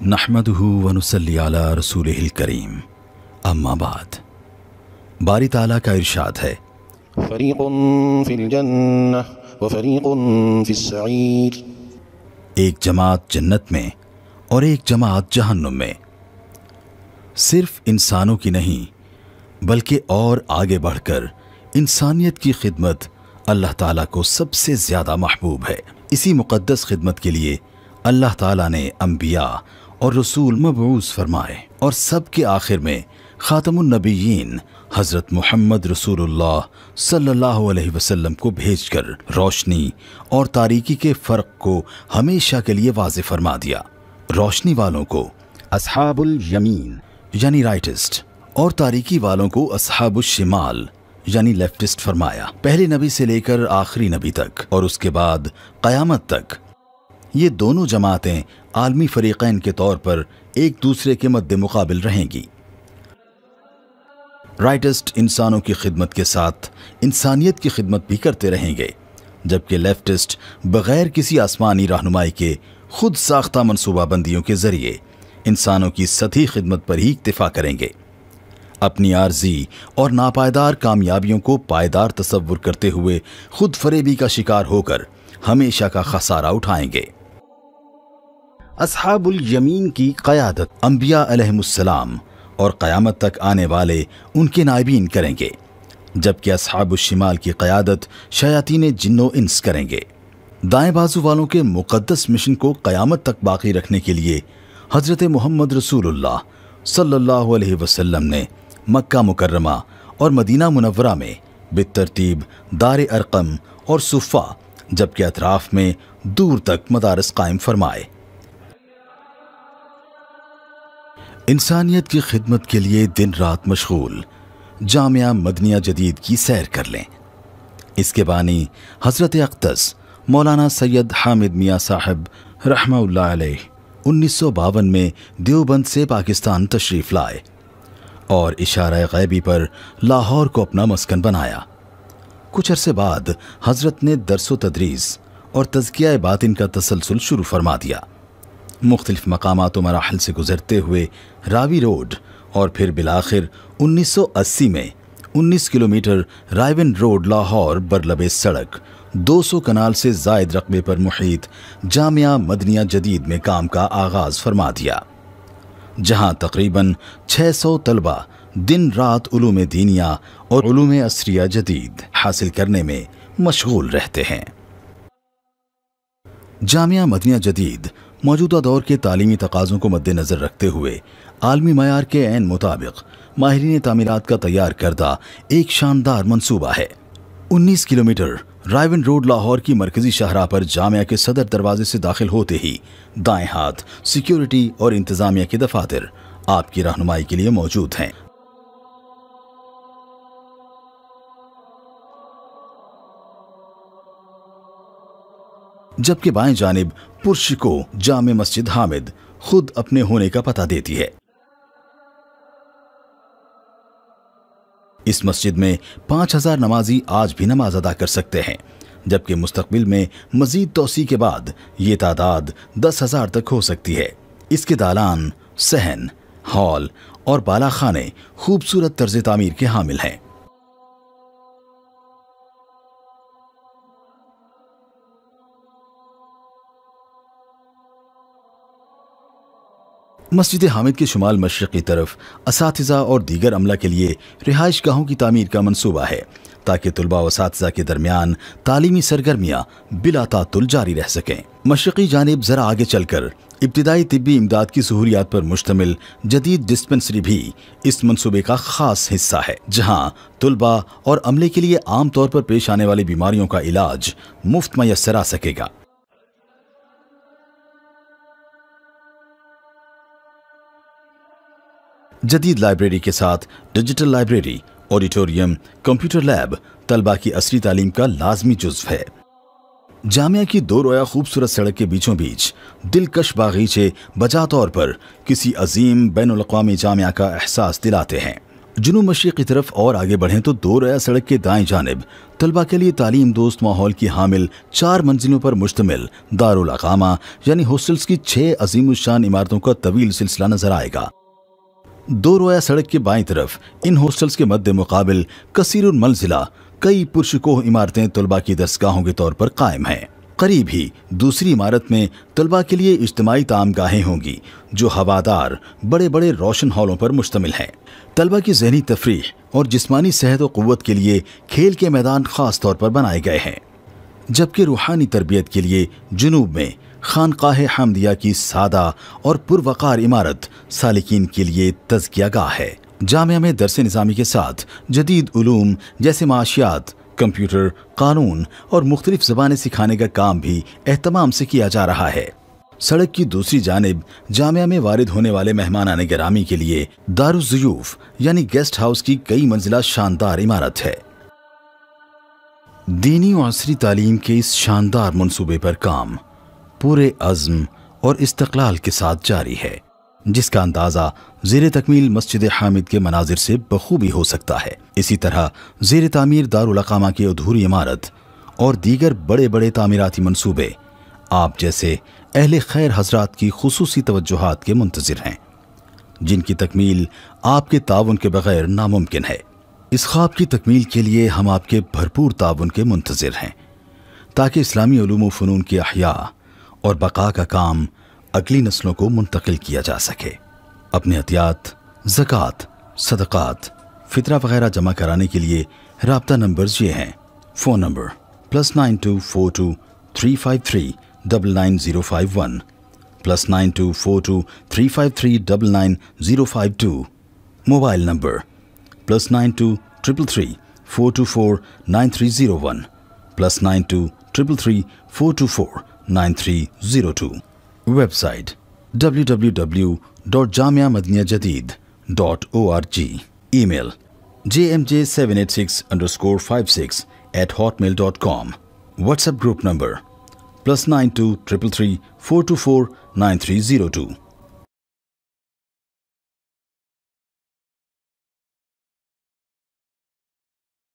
नहमदुहु व नुसल्ली अला रसूलिहिल करीम, अम्मा बाद। बारी ताला का इरशाद है, फरीक़ुन फिल जन्नह व फरीक़ुन फिस सईर। एक जमात जन्नत में और एक जमात जहन्नुम में। सिर्फ इंसानों की नहीं बल्कि और आगे बढ़कर इंसानियत की खिदमत अल्लाह ताला को सबसे ज़्यादा महबूब है। इसी मुक़द्दस खिदमत के लिए अल्लाह ताला ने अंबिया और रसूल मबऊस फरमाए और सब के आखिर में ख़ातमुन नबिय्यीन हज़रत मोहम्मद रसूलुल्लाह सल्लल्लाहु अलैहि वसल्लम को भेजकर रोशनी और तारीकी के फ़र्क को हमेशा के लिए वाज़ेह फरमा दिया। रोशनी वालों को अस्हाबुल यमीन यानी राइटिस्ट और तारीकी वालों को अस्हाबुश शिमाल यानी लेफ्टिस्ट फरमाया। पहले नबी से लेकर आखिरी नबी तक और उसके बाद क़यामत तक ये दोनों जमातें आलमी फरीक़ैन के तौर पर एक दूसरे के मद्दे मुकाबिल रहेंगी। राइटिस्ट इंसानों की खिदमत के साथ इंसानियत की खिदमत भी करते रहेंगे, जबकि लेफ्टिस्ट बग़ैर किसी आसमानी रहनुमाई के खुद साख्ता मनसूबाबंदियों के ज़रिए इंसानों की सतही खिदमत पर ही इक्तिफा करेंगे। अपनी आर्जी और नापायदार कामयाबियों को पायदार तसव्वुर करते हुए खुद फरेबी का शिकार होकर हमेशा का खसारा उठाएंगे। अस्हाबुल यमीन की क़यादत अंबिया अलैहिमुस्सलाम और क़यामत तक आने वाले उनके नायबीन करेंगे, जबकि अस्हाबुश शिमाल की क़यादत शयातीन जिन्नो इंस करेंगे। दाएं बाजू वालों के मुक़द्दस मिशन को क़यामत तक बाकी रखने के लिए हज़रत मोहम्मद रसूलुल्लाह सल्लल्लाहु अलैहि वसल्लम ने मक्का मुकर्रमा और मदीना मुनव्वरा में बितरतीब दार अरकम और सुफ़ा जबकि अतराफ में दूर तक मदारस कायम फरमाए। इंसानियत की खिदमत के लिए दिन रात मशगूल जामिया मदनिया जदीद की सैर कर लें। इसके बानी हज़रत अक़दस मौलाना सैयद हामिद मियाँ साहब रहमतुल्लाह अलैह 1952 में देवबंद से पाकिस्तान तशरीफ़ लाए और इशारा गैबी पर लाहौर को अपना मस्कन बनाया। कुछ अरसे बाद हज़रत ने दरसो तदरीस और तज़किया बातिन का तसलसल शुरू फरमा दिया। मुख्तलिफ मकामात व मराहल से गुजरते हुए रावी रोड और फिर बिलाखिर 1980 में 19 किलोमीटर रायवन रोड लाहौर बरलबे सड़क 200 कनाल से ज़ायद रकबे पर मुहीत जामिया मदनिया जदीद में काम का आगाज़ फरमा दिया, जहाँ तकरीबन 600 तलबा दिन रात उलूम दीनिया और उलूम असरिया जदीद हासिल करने में मशगूल रहते हैं। जामिया मदनिया जदीद मौजूदा दौर के तालीमी तकाज़ों को मद्देनज़र रखते हुए आलमी मयार के ऐन मुताबिक माहिरीन तामीरात का तैयार करदा एक शानदार मंसूबा है। 19 किलोमीटर रायवन रोड लाहौर की मरकजी शाहराह पर जामिया के सदर दरवाजे से दाखिल होते ही दाएं हाथ सिक्योरिटी और इंतजामिया के दफातर आपकी रहनुमाई के लिए मौजूद हैं। जबकि बाएं जानिब पुरुष को जामे मस्जिद हामिद खुद अपने होने का पता देती है। इस मस्जिद में 5000 नमाजी आज भी नमाज अदा कर सकते हैं, जबकि मुस्तकबिल में मजीद तौसी के बाद ये तादाद 10,000 तक हो सकती है। इसके दालान, सहन, हॉल और बालाखाने खूबसूरत तर्ज तामीर के हामिल हैं। मस्जिद हामिद के शुमाल मशरक़ी तरफ असातिज़ा और दीगर अमला के लिए रिहाइश गाहों की तामीर का मंसूबा है, ताकि तुलबा व असातिज़ा के दरमियान तालीमी सरगर्मियाँ बिला तातुल जारी रह सकें। मशरक़ी जानिब ज़रा आगे चलकर इब्तिदाई तिब्बी इमदाद की सहूलियात पर मुश्तमिल जदीद डिस्पेंसरी भी इस मंसूबे का ख़ास हिस्सा है, जहाँ तुलबा और अमले के लिए आम तौर पर पेश आने वाली बीमारियों का इलाज मुफ्त मैसर आ सकेगा। जदीद लाइब्रेरी के साथ digital library, auditorium, computer lab तलबा की असली तालीम का लाजमी जुज़्व है। जामिया की दो रोया खूबसूरत सड़क के बीचों बीच दिलकश बागीचे बजा तौर पर किसी अजीम बैनुल अक़वामी जामिया का एहसास दिलाते हैं जुनूब मशरिक की तरफ और आगे बढ़ें तो 2 रया सड़क के दाएं जानिब तलबा के लिए तालीम दोस्त माहौल की हामिल 4 मंजिलों पर मुश्तमिल दारुल अकामा यानी हॉस्टल्स की 6 अजीमुशान इमारतों का तवील सिलसिला नजर आएगा। 2 रोया सड़क के बाईं तरफ इन हॉस्टल्स के मद्दे मुकाबिल कसीरुल मंजिला कई पुरशकोह इमारतें तलबा की दरसगाहों के तौर पर कायम हैं। करीब ही दूसरी इमारत में तलबा के लिए इज्तिमाई तामगाहें होंगी जो हवादार बड़े बड़े रोशन हॉलों पर मुश्तमिल हैं। तलबा की ज़हनी तफरीह और जिस्मानी सेहत व क़ुव्वत के लिए खेल के मैदान ख़ास तौर पर बनाए गए हैं, जबकि रूहानी तरबियत के लिए जुनूब में खानकाह हमदिया की सादा और पुरवकार इमारत सालिकीन के लिए तज़कियागाह है। जामिया में दरस निज़ामी के साथ जदीद उलूम जैसे माशियात, कंप्यूटर, कानून और मुख्तलिफ ज़बानें सिखाने का काम भी एहतमाम से किया जा रहा है। सड़क की दूसरी जानिब जामिया में वारिद होने वाले मेहमानाने गिरामी के लिए दारुज़्ज़यूफ़ यानी गेस्ट हाउस की कई मंजिला शानदार इमारत है। दीनी और असरी तालीम के इस शानदार मंसूबे पर काम पूरे अज़्म और इस्तक़लाल के साथ जारी है, जिसका अंदाज़ा ज़ेर तकमील मस्जिद हामिद के मनाजिर से बखूबी हो सकता है। इसी तरह ज़ेर तामीर दारुल अकामा की अधूरी इमारत और दीगर बड़े बड़े तामीराती मंसूबे आप जैसे अहले खैर हजरात की खुसूसी तवज्जुहात के मुंतज़िर हैं, जिनकी तकमील आपके ताउन के बगैर नामुमकिन है। इस ख्वाब की तकमील के लिए हम आपके भरपूर ताउन के मुंतज़िर हैं, ताकि इस्लामी उलूम व फ़नून की अहया और बका का काम अगली नस्लों को मुंतकिल किया जा सके। अपने अतियात, ज़कात, सदक़ात, फ़ितरा वगैरह जमा कराने के लिए राब्ता नंबर्स ये हैं। Phone number +9242 353 99051 +9242 353 99052। Mobile number +9233 424 9301 +9233 424 9302। Website www.jamiamadniyajadid.org। Email jmj786_56@hotmail.com। WhatsApp group number +9233 424 9302।